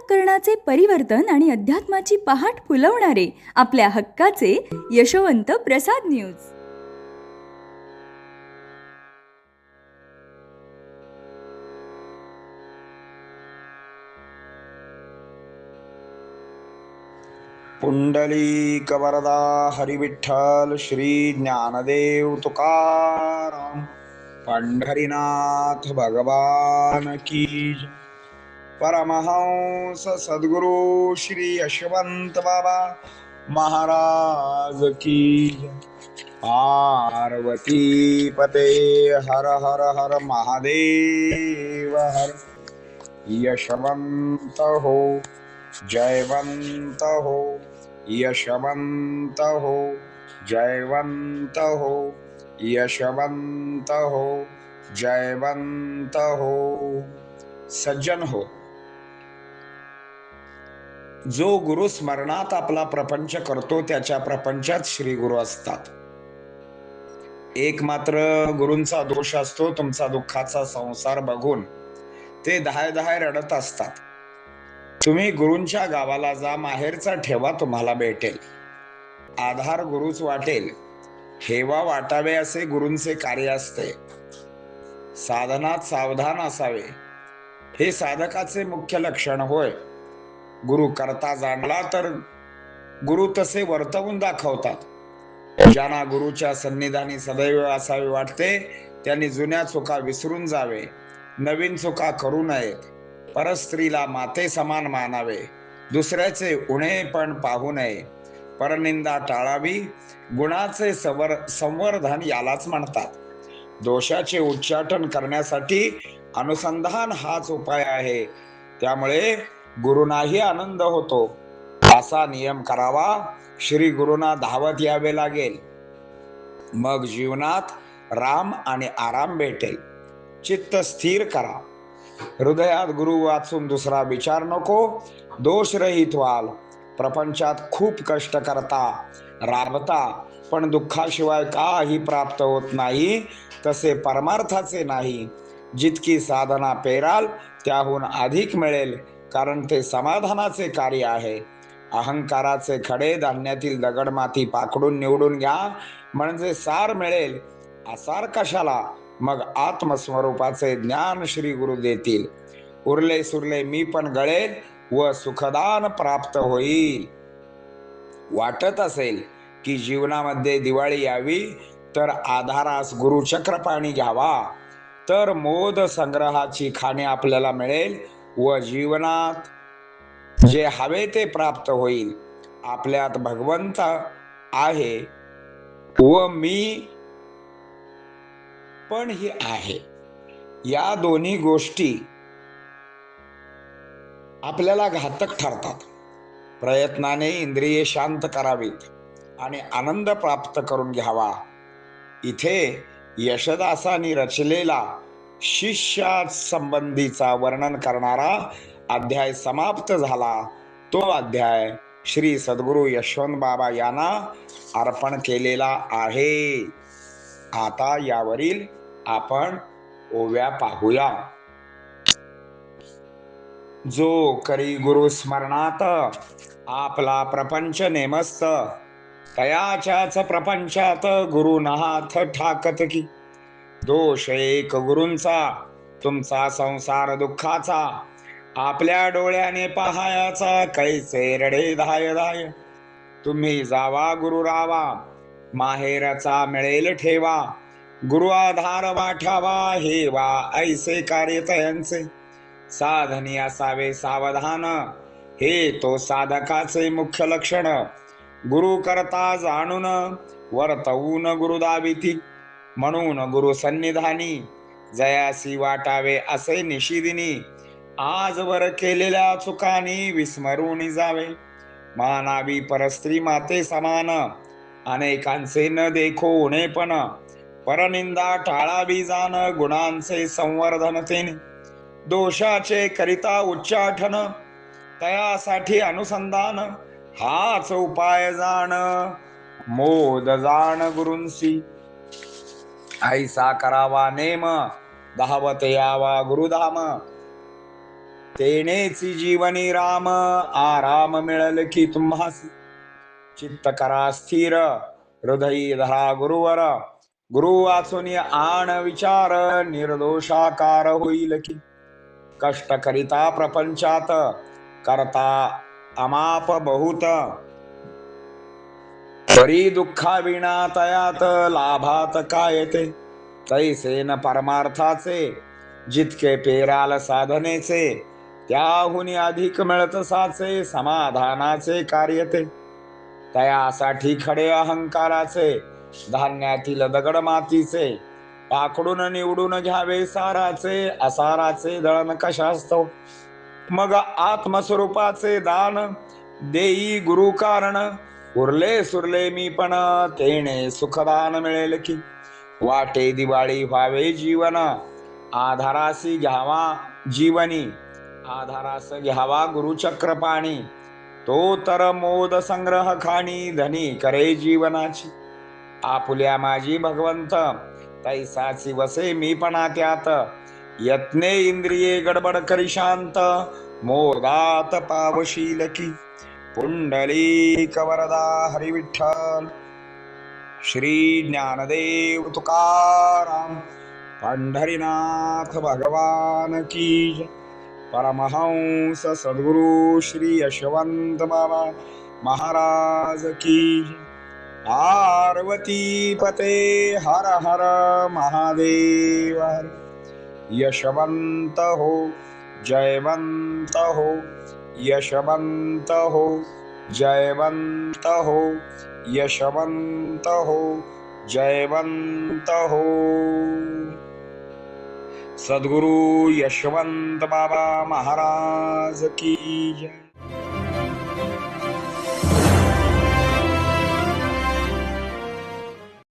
अंतःकरणाचे परिवर्तन आणि अध्यात्माची पहाट फुलवणारे आपल्या हक्काचे यशवंत प्रसाद न्यूज. पुंडलिक वरदा हरिविठ्ठल श्री ज्ञानदेव तुकाराम पंढरीनाथ भगवान की जय. परमहंस सद्गुरु श्री यशवंत बाबा महाराज की जय. पार्वती पते हर हर हर महादेव हर. यशवंत हो, जयवंत हो, यशवंत हो, जयवंत हो, यशवंत हो, जयवंत हो. सज्जन हो, जो गुरु स्मरणात आपला प्रपंच करतो त्याच्या प्रपंचात श्री गुरु असतात. एक मात्र गुरूंचा दोष असतो, तुमचा दुःखाचा संसार बघून ते धाय धाय रडत असतात. तुम्ही गुरूंच्या गावाला जा, माहेरचा ठेवा तुम्हाला भेटेल. आधार गुरुच वाटेल, हेवा वाटावे असे गुरूंचे कार्य असते. साधनात सावधान असावे हे साधकाचे मुख्य लक्षण होय. गुरु करता जाणला तर गुरु तसे वर्तवून दाखवतात. ज्यांना गुरुच्या सन्निधानी सदैव असावे वाटते त्यांनी जुन्या चुका विसरून जावे, नवीन चुका करू नयेत. परस्त्रीला माते समान मानावे, दुसऱ्याचे उणे पण पाहू नये. परनिंदा टाळावी, गुणाचे संवर्धन यालाच म्हणतात. दोषाचे उच्चाटन करण्यासाठी अनुसंधान हाच उपाय आहे. त्यामुळे गुरुनाही आनंद होतो. असा नियम करावा, श्री गुरुना धावत यावे लागेल. मग जीवनात राम आणि आराम भेटेल. चित्त स्थिर करा. हृदयात गुरु वाचून दुसरा विचार नको. दोषरहित व्हाल. प्रपंचात खूप कष्ट करता, राबता, पण दुःखाशिवाय काही प्राप्त होत नाही. तसे परमार्थाचे नाही. जितकी साधना पेराल त्याहून अधिक मिळेल, कारण ते समाधानाचे कार्य आहे. अहंकाराचे खडे धान्यातील दगडमाती पाकडून निवडून घ्या, म्हणजे सार मिळेल. असार कशाला? मग आत्मस्वरूपाचे ज्ञान श्री गुरु देतील. उरले सुरले मी पण गळेल व सुखदान प्राप्त होईल. वाटत असेल की जीवनामध्ये दिवाळी यावी तर आधारास गुरुचक्रपाणी घ्यावा, तर मोद संग्रहाची खाणे आपल्याला मिळेल व जीवनात जे हवे ते प्राप्त होईल. आपल्यात भगवंत आहे व मी पण ही आहे, या दोन्ही गोष्टी आपल्याला घातक ठरतात. प्रयत्नाने इंद्रिये शांत करावीत आणि आनंद प्राप्त करून घ्यावा. इथे यशदासांनी रचलेला शिष्या संबंधीचा वर्णन करणारा अध्याय समाप्त झाला. तो अध्याय श्री सद्गुरु यशवंत बाबा यांना अर्पण केलेला आहे. आता यावरील आपण ओव्या पाहूया. जो करी गुरु स्मरणात आपला प्रपंच नेमस्त, तयाच्याच प्रपंचात गुरु नाथ ठाकत की. दोष एक गुरूंचा, तुमचा संसार दुःखाचा, आपल्या डोळ्याने पहायाचा, कैसे रडे धाय धाय. तुम्ही जावा गुरु रावा, माहेरचा मिळेल ठेवा. गुरु आधार वाठावा, हेवा ऐसे कार्य तयांचे. साधनी असावे सावधान, हे तो साधकाचे मुख्य लक्षण. गुरु करता जाणून, वर्तवून गुरु दाविती. म्हणून गुरु सन्निधानी, जयासी वाटावे असे निशिदिनी. आजवर केलेल्या चुकानी विस्मरून जावे. मानावी परस्त्री माते समान, अनेकांचे न देखो उणेपण. परनिंदा टाळावी जाण, गुणांचे संवर्धन तेने. दोषाचे करिता उच्चाटन, तयासाठी अनुसंधान, हाच उपाय जाण. मोद जाण गुरूंसी, ऐसा करावा नेम. धावत यावा गुरुधाम, तेनेची जीवनी राम आराम मिळल की तुम्हास चित्त करा स्थिर हृदयी धरा गुरुवर गुरु वाचून आण विचार निर्दोषाकार होईल की कष्ट करिता प्रपंचात करता अमाप बहुत तरी दुःखा विना तयात लाभात काय येते तैसे न परमार्थाचे जितके पेराल साधनेचे त्याहून अधिक मिळत साचे समाधानाचे कार्य ते तयासाठी खडे अहंकाराचे धान्यातील दगड मातीचे पाखडून निवडून घ्यावे साराचे असाराचे दळण कशास्तव मग आत्मस्वरूपाचे दान देई गुरु कारण उरले सुरले मी पण तेने सुखदान मिळेल की वाटे दिवाळी व्हावे जीवन आधारासी घ्यावा जीवनी आधारास घ्यावा गुरुचक्र पाणी तो तर मोद संग्रह खाणी धनी करे जीवनाची आपुल्या माझी भगवंत तैसाची वसे मी पणा त्यात यत्ने इंद्रिये गडबड करी शांत मोदात पावशील की पुंडलिक वरदा हरी विठ्ठल श्री ज्ञानदेव तुकाराम पंढरीनाथ भगवान की जय। परमहंस सद्गुरु श्री यशवंत बाबा महाराज की जय। पार्वती पते हर हर महादेव हर। यशवंत हो जयवंत हो यशवंत हो जयवंत हो यशवंत हो जयवंत हो। सद्गुरु यशवंत बाबा महाराज की जय।